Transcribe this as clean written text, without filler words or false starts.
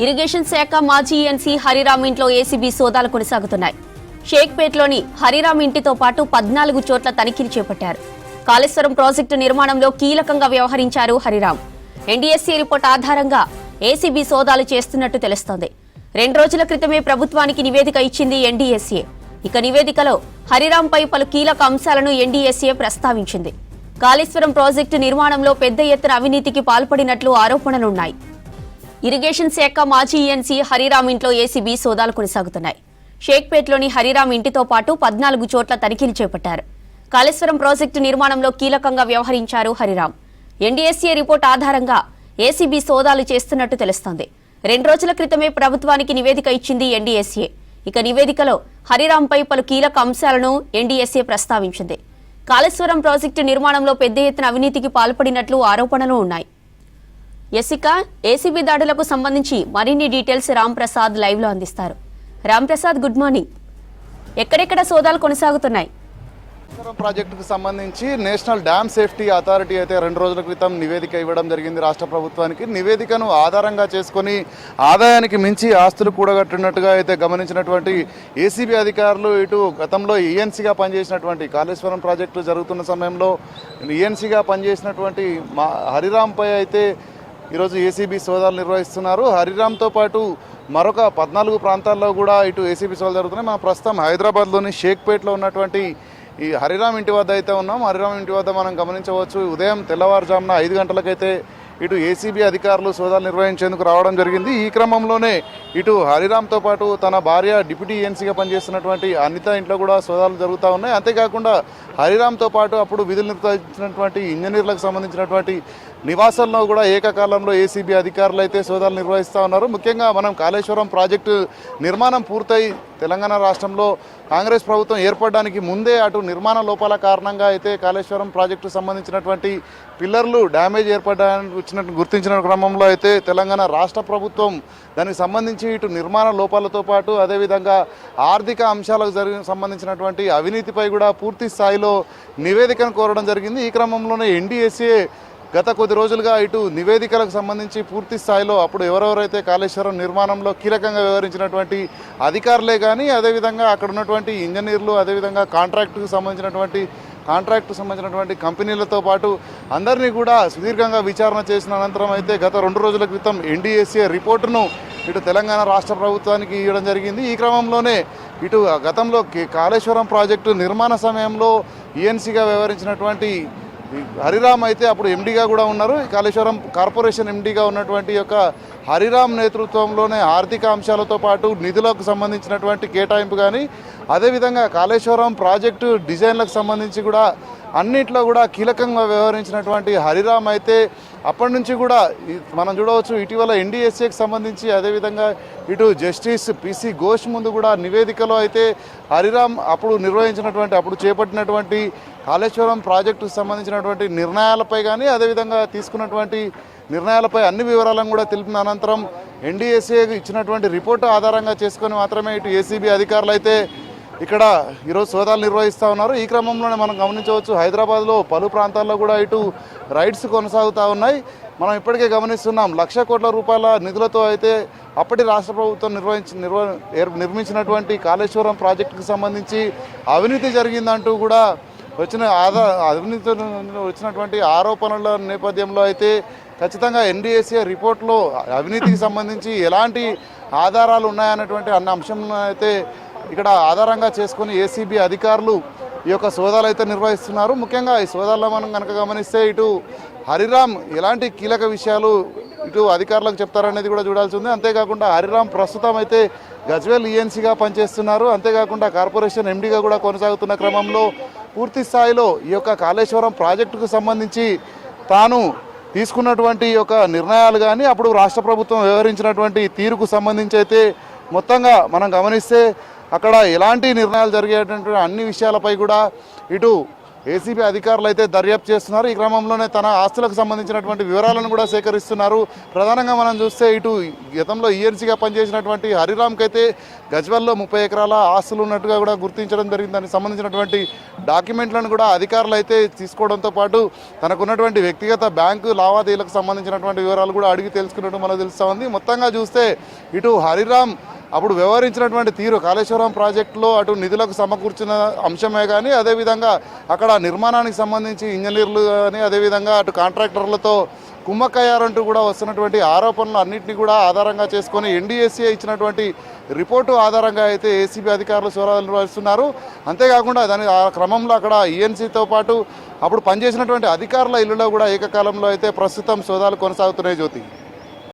Irrigation శాఖ మాజీ NC Hariram ఇంట్లో ఏసీబీ సోదాలు కొనసాగుతున్నాయి. షేక్పేట్లోని హరిరామ్ ఇంటితో పాటు 14 చోట్ల తనిఖీలు చేపట్టారు. కాళేశ్వరం ప్రాజెక్టు నిర్మాణంలో కీలకంగా వ్యవహరించారు హరిరామ్. ఎన్డీఎస్సీ రిపోర్ట్ ఆధారంగా ఏసీబీ సోదాలు చేస్తున్నట్టు తెలుస్తోంది. 2 రోజుల క్రితమే ప్రభుత్వానికి నివేదిక ఇచ్చింది ఎన్డీఎస్ఏ. ఇక నివేదికలో హరిరామ్పై పలు కీలక అంశాలను ఎన్డీఎస్ఏ ప్రస్తావించింది. కాళేశ్వరం ప్రాజెక్టు నిర్మాణంలో పెద్ద ఎత్తున అవినీతికి పాల్పడినట్లు ఆరోపణలున్నాయి. ఇరిగేషన్ శాఖ మాజీ ఎన్సీ హరిరామ్ ఇంట్లో ఏసీబీ సోదాలు కొనసాగుతున్నాయి. షేక్పేట్లోని హరిరామ్ ఇంటితో పాటు 14 చోట్ల తనిఖీలు చేపట్టారు. కాళేశ్వరం ప్రాజెక్టు నిర్మాణంలో కీలకంగా వ్యవహరించారు హరిరామ్. ఎన్డీఎస్ఏ రిపోర్ట్ ఆధారంగా ఏసీబీ సోదాలు చేస్తున్నట్టు తెలుస్తోంది. 2 రోజుల క్రితమే ప్రభుత్వానికి నివేదిక ఇచ్చింది ఎన్డీఎస్ఏ. ఇక నివేదికలో హరిరామ్పై పలు కీలక అంశాలను ఎన్డీఎస్ఏ ప్రస్తావించింది. కాళేశ్వరం ప్రాజెక్టు నిర్మాణంలో పెద్ద ఎత్తున అవినీతికి పాల్పడినట్లు ఆరోపణలు ఉన్నాయి. ఇక ఏసీబీ దాడులకు సంబంధించి మరిన్ని డీటెయిల్స్ రామ్ ప్రసాద్ లైవ్ లో అందిస్తారు. Ram Prasad, good morning. ఎక్కడెక్కడ సోదాలు కొనసాగుతున్నాయి? ప్రాజెక్టుకు సంబంధించి నేషనల్ డ్యామ్ సేఫ్టీ అథారిటీ అయితే 2 రోజుల క్రితం నివేదిక ఇవ్వడం జరిగింది రాష్ట్ర ప్రభుత్వానికి. నివేదికను ఆధారంగా చేసుకొని ఆదాయానికి మించి ఆస్తులు కూడగట్టినట్టుగా అయితే గమనించినటువంటి ఏసీబీ అధికారులు ఇటు గతంలో ఈఎన్సీగా పనిచేసినటువంటి కాళేశ్వరం ప్రాజెక్టు జరుగుతున్న సమయంలో ఈఎన్సీగా పనిచేసినటువంటి హరిరామ్పై అయితే ఈరోజు ఏసీబీ సోదాలు నిర్వహిస్తున్నారు. హరిరామ్తో పాటు మరొక 14 ప్రాంతాల్లో కూడా ఇటు ఏసీబీ సోదాలు జరుగుతున్నాయి. మనం ప్రస్తుతం హైదరాబాద్లోని షేక్పేట్లో ఉన్నటువంటి ఈ హరిరామ్ ఇంటి వద్ద అయితే ఉన్నాం. హరిరామ్ ఇంటి వద్ద మనం గమనించవచ్చు, ఉదయం తెల్లవారుజామున 5 గంటలకైతే ఇటు ఏసీబీ అధికారులు సోదాలు నిర్వహించేందుకు రావడం జరిగింది. ఈ క్రమంలోనే ఇటు హరిరామ్తో పాటు తన భార్య డిప్యూటీ ఏఎన్సీగా పనిచేస్తున్నటువంటి అనిత ఇంట్లో కూడా సోదాలు జరుగుతూ ఉన్నాయి. అంతేకాకుండా హరిరామ్తో పాటు అప్పుడు విధులు నిర్వహించినటువంటి ఇంజనీర్లకు సంబంధించినటువంటి నివాసాల్లో కూడా ఏకకాలంలో ఏసీబీ అధికారులు అయితే సోదాలు నిర్వహిస్తూ ఉన్నారు. ముఖ్యంగా మనం కాళేశ్వరం ప్రాజెక్టు నిర్మాణం పూర్తయి తెలంగాణ రాష్ట్రంలో కాంగ్రెస్ ప్రభుత్వం ఏర్పడడానికి ముందే అటు నిర్మాణ లోపాల కారణంగా అయితే కాళేశ్వరం ప్రాజెక్టు సంబంధించినటువంటి పిల్లర్లు డ్యామేజ్ ఏర్పడడానికి వచ్చినట్టు గుర్తించిన క్రమంలో అయితే తెలంగాణ రాష్ట్ర ప్రభుత్వం దానికి సంబంధించి ఇటు నిర్మాణ లోపాలతో పాటు అదేవిధంగా ఆర్థిక అంశాలకు సంబంధించినటువంటి అవినీతిపై కూడా పూర్తి స్థాయిలో నివేదికను కోరడం జరిగింది. ఈ క్రమంలోనే ఎన్డీఎస్ఏ గత కొద్ది రోజులుగా ఇటు నివేదికలకు సంబంధించి పూర్తి స్థాయిలో అప్పుడు ఎవరెవరైతే కాళేశ్వరం నిర్మాణంలో కీలకంగా వ్యవహరించినటువంటి అధికారులే కానీ అదేవిధంగా అక్కడ ఉన్నటువంటి ఇంజనీర్లు అదేవిధంగా కాంట్రాక్టుకు సంబంధించినటువంటి కంపెనీలతో పాటు అందరినీ కూడా సుదీర్ఘంగా విచారణ చేసిన అనంతరం అయితే గత 2 రోజుల క్రితం ఎన్డీఎస్ఏ రిపోర్టును ఇటు తెలంగాణ రాష్ట్ర ప్రభుత్వానికి ఇవ్వడం జరిగింది. ఈ క్రమంలోనే ఇటు గతంలో కాళేశ్వరం ప్రాజెక్టు నిర్మాణ సమయంలో ఈఎన్సీగా వ్యవహరించినటువంటి హరిరామ్ అయితే అప్పుడు ఎండీగా కూడా ఉన్నారు. కాళేశ్వరం కార్పొరేషన్ ఎండీగా ఉన్నటువంటి యొక్క హరిరామ్ నేతృత్వంలోనే ఆర్థిక అంశాలతో పాటు నిధులకు సంబంధించినటువంటి కేటాయింపు కానీ అదేవిధంగా కాళేశ్వరం ప్రాజెక్టు డిజైన్లకు సంబంధించి కూడా అన్నిట్లో కూడా కీలకంగా వ్యవహరించినటువంటి హరిరామ్ అయితే అప్పటి నుంచి కూడా మనం చూడవచ్చు. ఇటీవల ఎన్డీఎస్ఏకి సంబంధించి అదేవిధంగా ఇటు జస్టిస్ పిసి ఘోష్ ముందు కూడా నివేదికలో అయితే హరిరామ్ అప్పుడు చేపట్టినటువంటి కాళేశ్వరం ప్రాజెక్టుకు సంబంధించినటువంటి నిర్ణయాలపై కానీ అదేవిధంగా తీసుకున్నటువంటి నిర్ణయాలపై అన్ని వివరాలను కూడా తెలిపిన అనంతరం ఎన్డీఎస్ఏ ఇచ్చినటువంటి రిపోర్టు ఆధారంగా చేసుకొని మాత్రమే ఇటు ఏసీబీ అధికారులు అయితే ఇక్కడ ఈరోజు సోదాలు నిర్వహిస్తూ ఉన్నారు. ఈ క్రమంలోనే మనం గమనించవచ్చు, హైదరాబాద్లో పలు ప్రాంతాల్లో కూడా ఇటు రైడ్స్ కొనసాగుతూ ఉన్నాయి. మనం ఇప్పటికే గమనిస్తున్నాం, 1,00,000 కోట్ల రూపాయల నిధులతో అయితే అప్పటి రాష్ట్ర ప్రభుత్వం నిర్మించినటువంటి కాళేశ్వరం ప్రాజెక్టుకు సంబంధించి అవినీతి జరిగిందంటూ కూడా వచ్చినటువంటి ఆరోపణల నేపథ్యంలో అయితే ఖచ్చితంగా ఎన్డీఎస్ఏ రిపోర్ట్లో అవినీతికి సంబంధించి ఎలాంటి ఆధారాలు ఉన్నాయన్నటువంటి అన్న అంశంలో అయితే ఇక్కడ ఆధారంగా చేసుకుని ఏసీబీ అధికారులు ఈ యొక్క సోదాలు అయితే నిర్వహిస్తున్నారు. ముఖ్యంగా ఈ సోదాల్లో మనం కనుక గమనిస్తే ఇటు హరిరామ్ ఎలాంటి కీలక విషయాలు ఇటు అధికారులకు చెప్తారనేది కూడా చూడాల్సి ఉంది. అంతేకాకుండా హరిరామ్ ప్రస్తుతం అయితే గజ్వేల్ ఈఎన్సీగా పనిచేస్తున్నారు. అంతేకాకుండా కార్పొరేషన్ ఎండీగా కూడా కొనసాగుతున్న క్రమంలో పూర్తి స్థాయిలో ఈ యొక్క కాళేశ్వరం ప్రాజెక్టుకు సంబంధించి తాను తీసుకున్నటువంటి యొక్క నిర్ణయాలు కానీ అప్పుడు రాష్ట్ర ప్రభుత్వం వ్యవహరించినటువంటి తీరుకు సంబంధించి అయితే మొత్తంగా మనం గమనిస్తే అక్కడ ఎలాంటి నిర్ణయాలు జరిగేటువంటి అన్ని విషయాలపై కూడా ఇటు ఏసీబీ అధికారులు అయితే దర్యాప్తు చేస్తున్నారు. ఈ క్రమంలోనే తన ఆస్తులకు సంబంధించినటువంటి వివరాలను కూడా సేకరిస్తున్నారు. ప్రధానంగా మనం చూస్తే ఇటు గతంలో ఈఎన్సీగా పనిచేసినటువంటి హరిరామ్కి అయితే గజ్వెల్లో 30 ఎకరాల ఆస్తులు ఉన్నట్టుగా కూడా గుర్తించడం జరిగింది. దానికి సంబంధించినటువంటి డాక్యుమెంట్లను కూడా అధికారులు అయితే తీసుకోవడంతో పాటు తనకున్నటువంటి వ్యక్తిగత బ్యాంకు లావాదేవీలకు సంబంధించినటువంటి వివరాలు కూడా అడిగి తెలుసుకున్నట్టు మనకు తెలుస్తూ ఉంది. మొత్తంగా చూస్తే ఇటు హరిరామ్ అప్పుడు వ్యవహరించినటువంటి తీరు కాళేశ్వరం ప్రాజెక్టులో అటు నిధులకు సమకూర్చిన అంశమే కానీ అదేవిధంగా అక్కడ నిర్మాణానికి సంబంధించి ఇంజనీర్లు కానీ అదేవిధంగా అటు కాంట్రాక్టర్లతో కుమ్మక్కయ్యారంటూ కూడా వస్తున్నటువంటి ఆరోపణలు అన్నింటినీ కూడా ఆధారంగా చేసుకొని ఎన్డీఏసీఏ ఇచ్చినటువంటి రిపోర్టు ఆధారంగా అయితే ఏసీబీ అధికారులు సోదాలు నిర్వహిస్తున్నారు. అంతేకాకుండా దాని ఆ క్రమంలో అక్కడ ఈఎన్సీతో పాటు అప్పుడు పనిచేసినటువంటి అధికారుల ఇళ్లలో కూడా ఏకకాలంలో అయితే ప్రస్తుతం సోదాలు కొనసాగుతున్నాయి. జ్యోతి.